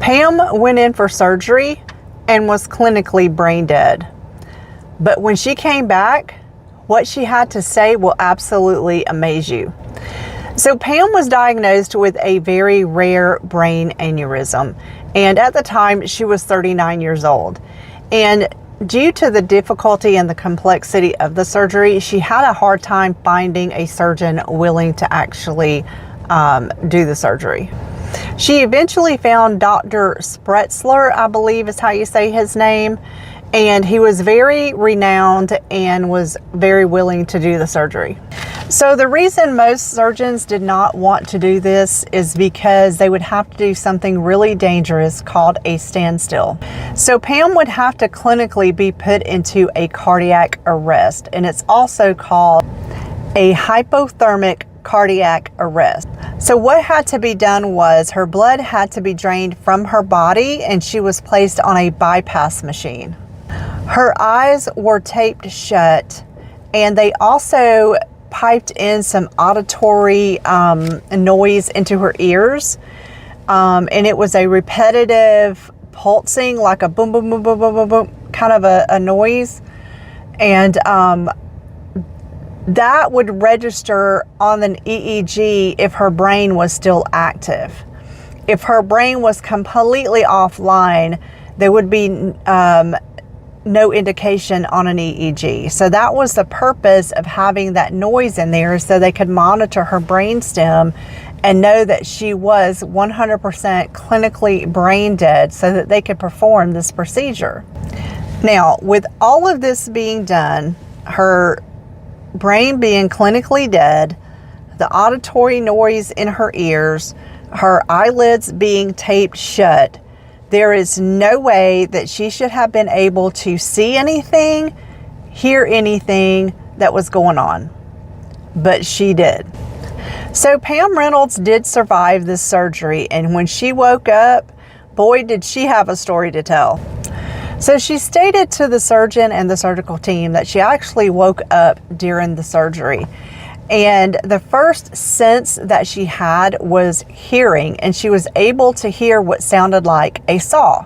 Pam went in for surgery and was clinically brain dead. But when she came back, what she had to say will absolutely amaze you. So Pam was diagnosed with a very rare brain aneurysm, and at the time she was 39 years old. And due to the difficulty and the complexity of the surgery, she had a hard time finding a surgeon willing to actually do the surgery. She eventually found Dr. Spretzler, I believe is how you say his name, and he was very renowned and was very willing to do the surgery. So the reason most surgeons did not want to do this is because they would have to do something really dangerous called a standstill. So Pam would have to clinically be put into a cardiac arrest, and it's also called a hypothermic cardiac arrest. So what had to be done was her blood had to be drained from her body, and she was placed on a bypass machine. Her eyes were taped shut, and they also piped in some auditory noise into her ears, and it was a repetitive pulsing, like a boom, boom, boom, boom, boom, boom, boom, kind of a noise, and that would register on an EEG if her brain was still active. If her brain was completely offline, there would be no indication on an EEG. So that was the purpose of having that noise in there, so they could monitor her brainstem and know that she was 100% clinically brain dead so that they could perform this procedure. Now, with all of this being done, her brain being clinically dead, the auditory noise in her ears, her eyelids being taped shut, there is no way that she should have been able to see anything, hear anything that was going on. But she did. So Pam Reynolds did survive this surgery, and when she woke up, boy, did she have a story to tell. So she stated to the surgeon and the surgical team that she actually woke up during the surgery. And the first sense that she had was hearing, and she was able to hear what sounded like a saw.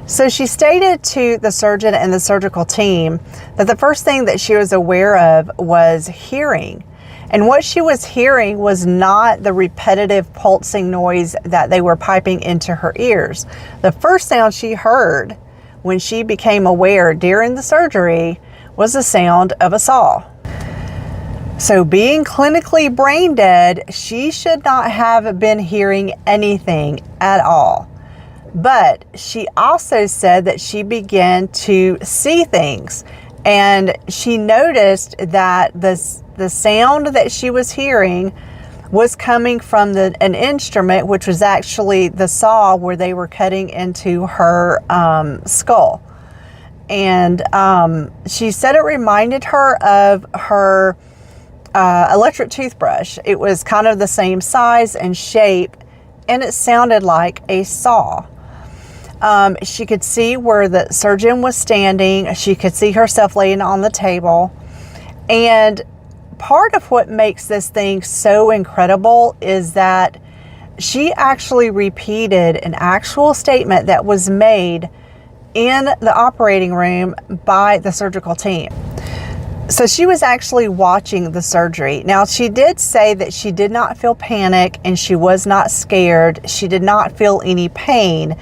So she stated to the surgeon and the surgical team that the first thing that she was aware of was hearing. And what she was hearing was not the repetitive pulsing noise that they were piping into her ears. The first sound she heard when she became aware during the surgery was the sound of a saw. So being clinically brain dead, she should not have been hearing anything at all. But she also said that she began to see things, and she noticed that the sound that she was hearing was coming from an instrument, which was actually the saw where they were cutting into her skull. And she said it reminded her of her electric toothbrush. It was kind of the same size and shape, and it sounded like a saw. She could see where the surgeon was standing. She could see herself laying on the table. And part of what makes this thing so incredible is that she actually repeated an actual statement that was made in the operating room by the surgical team. So she was actually watching the surgery. Now, she did say that she did not feel panic and she was not scared. She did not feel any pain.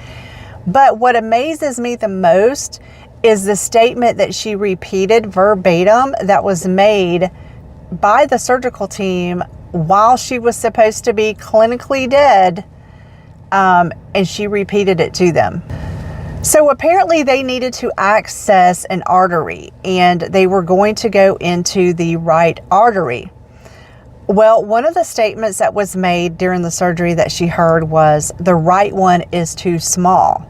But what amazes me the most is the statement that she repeated verbatim that was made by the surgical team while she was supposed to be clinically dead, and she repeated it to them. So apparently they needed to access an artery, and they were going to go into the right artery. Well, one of the statements that was made during the surgery that she heard was, the right one is too small.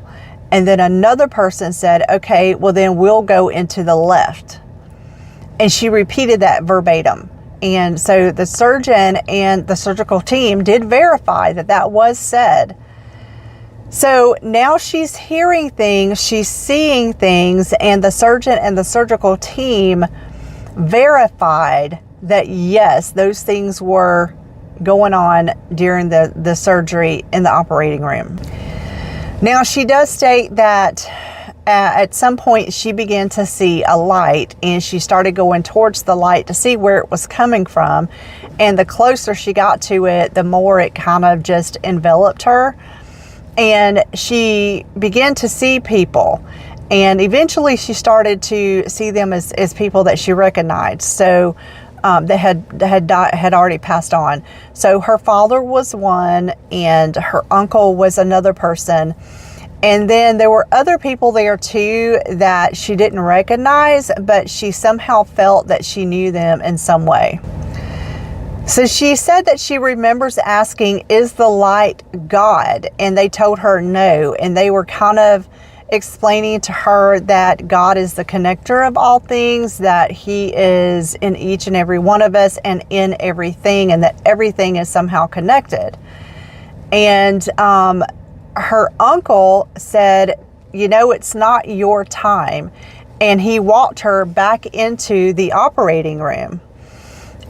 And then another person said, okay, well then we'll go into the left. And she repeated that verbatim. And so the surgeon and the surgical team did verify that that was said. So now she's hearing things, she's seeing things, and the surgeon and the surgical team verified that yes, those things were going on during the surgery in the operating room. Now, she does state that at some point she began to see a light, and she started going towards the light to see where it was coming from. And the closer she got to it, the more it kind of just enveloped her. And she began to see people. And eventually she started to see them as people that she recognized. So that had already passed on. So her father was one, and her uncle was another person. And then there were other people there too that she didn't recognize, but she somehow felt that she knew them in some way. So she said that she remembers asking, "Is the light God?" And they told her no. And they were kind of explaining to her that God is the connector of all things, that He is in each and every one of us and in everything, and that everything is somehow connected. And her uncle said, "You know, it's not your time." And he walked her back into the operating room.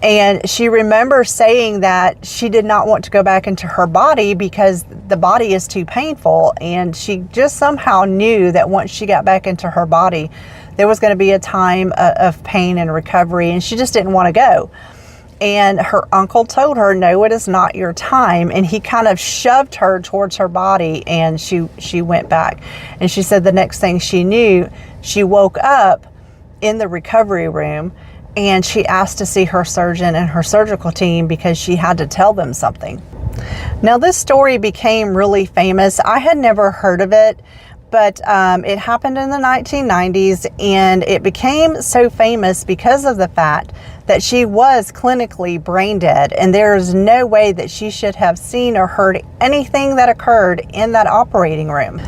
And she remembers saying that she did not want to go back into her body because the body is too painful. And she just somehow knew that once she got back into her body, there was going to be a time of pain and recovery. And she just didn't want to go. And her uncle told her, "No, it is not your time." And he kind of shoved her towards her body, and she went back. And she said the next thing she knew, she woke up in the recovery room. And she asked to see her surgeon and her surgical team because she had to tell them something. Now, this story became really famous. I had never heard of it, but it happened in the 1990s, and it became so famous because of the fact that she was clinically brain dead, and there is no way that she should have seen or heard anything that occurred in that operating room.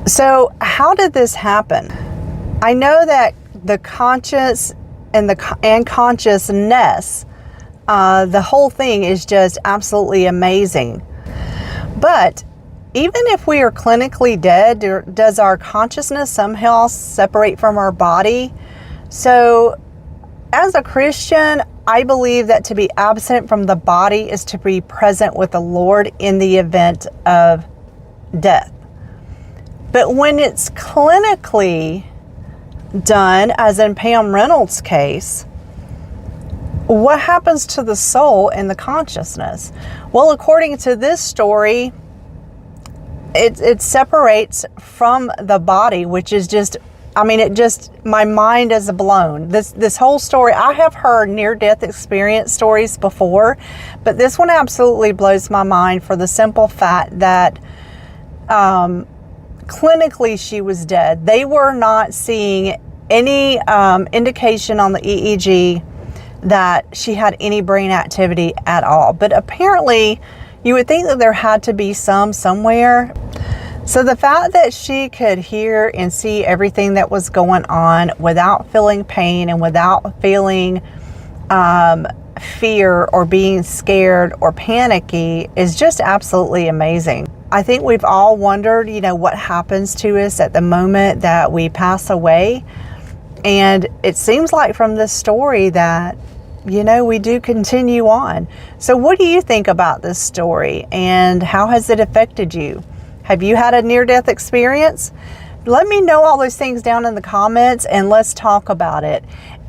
So how did this happen? I know that the conscious and consciousness, the whole thing is just absolutely amazing. But even if we are clinically dead, does our consciousness somehow separate from our body? So as a Christian, I believe that to be absent from the body is to be present with the Lord in the event of death. But when it's clinically done, as in Pam Reynolds' case, what happens to the soul and the consciousness? Well, according to this story, it separates from the body, which is just, I mean, my mind is blown. This whole story, I have heard near-death experience stories before, but this one absolutely blows my mind for the simple fact that clinically she was dead. They were not seeing any indication on the EEG that she had any brain activity at all. But apparently you would think that there had to be some somewhere. So the fact that she could hear and see everything that was going on without feeling pain and without feeling fear or being scared or panicky is just absolutely amazing. I think we've all wondered, you know, what happens to us at the moment that we pass away. And it seems like from this story that, you know, we do continue on. So what do you think about this story, and how has it affected you? Have you had a near-death experience? Let me know all those things down in the comments, and let's talk about it.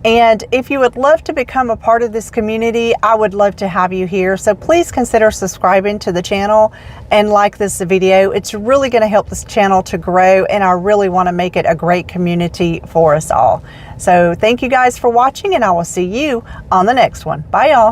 And if you would love to become a part of this community, I would love to have you here. So please consider subscribing to the channel and like this video. It's really going to help this channel to grow, and I really want to make it a great community for us all. So thank you guys for watching, and I will see you on the next one. Bye, y'all.